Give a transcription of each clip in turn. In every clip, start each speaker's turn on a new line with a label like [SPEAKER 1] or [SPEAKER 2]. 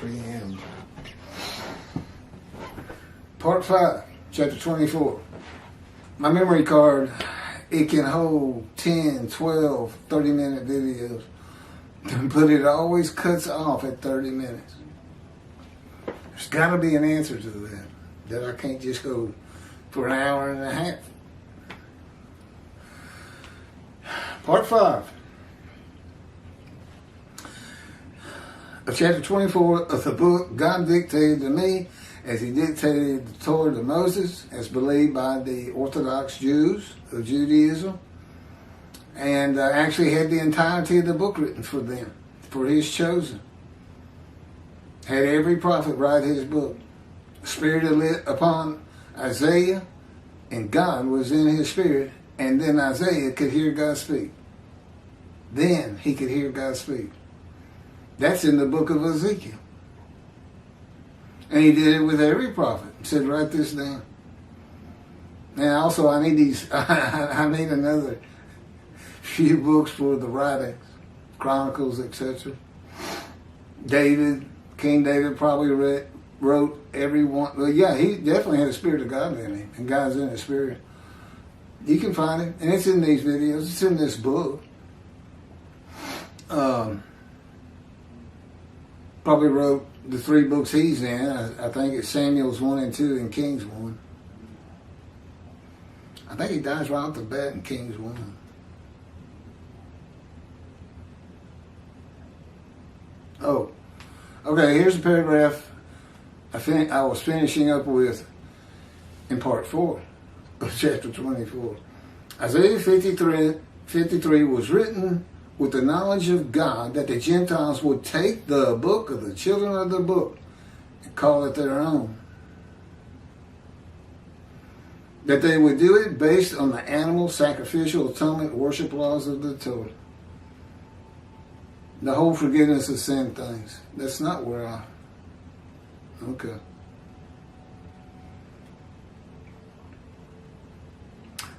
[SPEAKER 1] p.m. Part 5, chapter 24. My memory card, it can hold 10, 12, 30-minute videos, but it always cuts off at 30 minutes. There's got to be an answer to that I can't just go for an hour and a half. Part 5 of chapter 24 of the book God dictated to me as he dictated the Torah to Moses, as believed by the Orthodox Jews of Judaism, and actually had the entirety of the book written for them, for his chosen. Had every prophet write his book. Spirit lit upon Isaiah, and God was in his spirit, and then Isaiah could hear God speak. Then he could hear God speak. That's in the book of Ezekiel. And he did it with every prophet. He said, write this down. And also I need these, I need another few books for the writings, Chronicles, etc. King David probably wrote every one. Well, yeah, he definitely had the Spirit of God in him, and God's in his spirit. You can find it, and it's in these videos. It's in this book. Probably wrote the 3 books he's in. I think it's Samuel's 1 and 2 and Kings 1. I think he dies right off the bat in Kings 1. Oh, okay, here's a paragraph I was finishing up with in part 4 of chapter 24. Isaiah 53 was written with the knowledge of God that the Gentiles would take the book of the children of the book and call it their own. That they would do it based on the animal sacrificial atonement worship laws of the Torah. The whole forgiveness of sin things. That's not where I... Okay.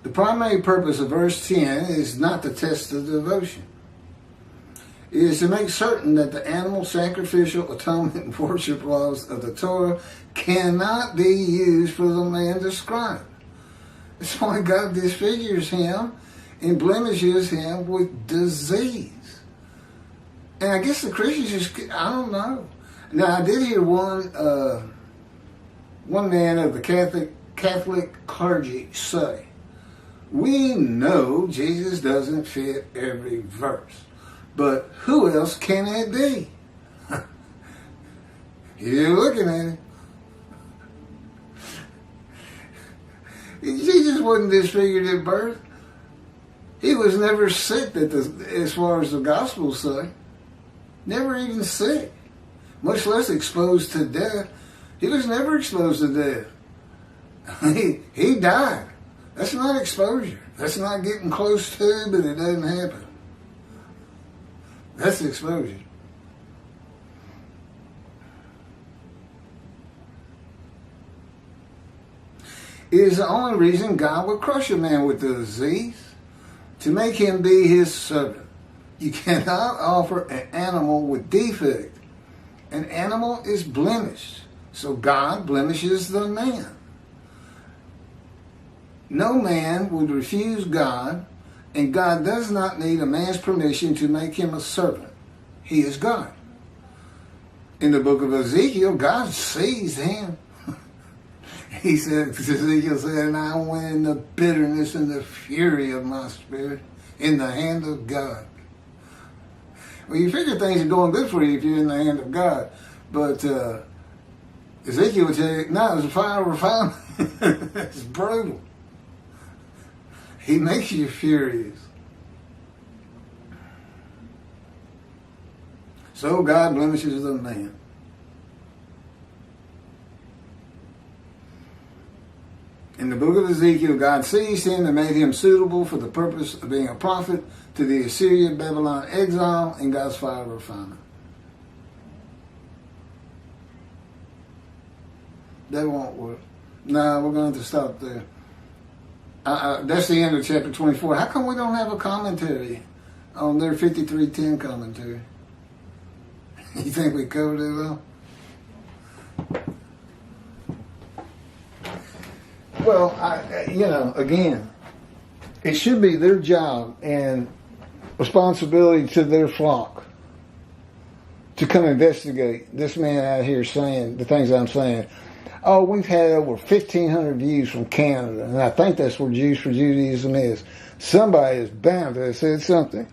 [SPEAKER 1] The primary purpose of verse 10 is not to test the devotion. It is to make certain that the animal sacrificial atonement worship laws of the Torah cannot be used for the man described. That's why God disfigures him and blemishes him with disease. And I guess the Christians just, I don't know. Now, I did hear one man of the Catholic clergy say, we know Jesus doesn't fit every verse, but who else can it be? You're looking at it. Jesus wasn't disfigured at birth. He was never sick, as far as the Gospels say. Never even sick, much less exposed to death. He was never exposed to death. He died. That's not exposure. That's not getting close to, but it doesn't happen. That's exposure. It is the only reason God would crush a man with the disease, to make him be his servant. You cannot offer an animal with defect. An animal is blemished, so God blemishes the man. No man would refuse God, and God does not need a man's permission to make him a servant. He is God. In the book of Ezekiel, God sees him. He said, Ezekiel said, and I went in the bitterness and the fury of my spirit in the hand of God. Well, you figure things are going good for you if you're in the hand of God. But Ezekiel would tell you, no, it's a fire refinement. It's brutal. He makes you furious. So God blemishes the man. In the book of Ezekiel, God seized him and made him suitable for the purpose of being a prophet to the Assyrian Babylon exile in God's fire refinement. That won't work. No, we're going to have to stop there. That's the end of chapter 24. How come we don't have a commentary on their 53:10 commentary? You think we covered it all? Well, again, it should be their job and responsibility to their flock to come investigate this man out here saying the things I'm saying. Oh, we've had over 1,500 views from Canada, and I think that's where Jews for Judaism is. Somebody is bound to have said something.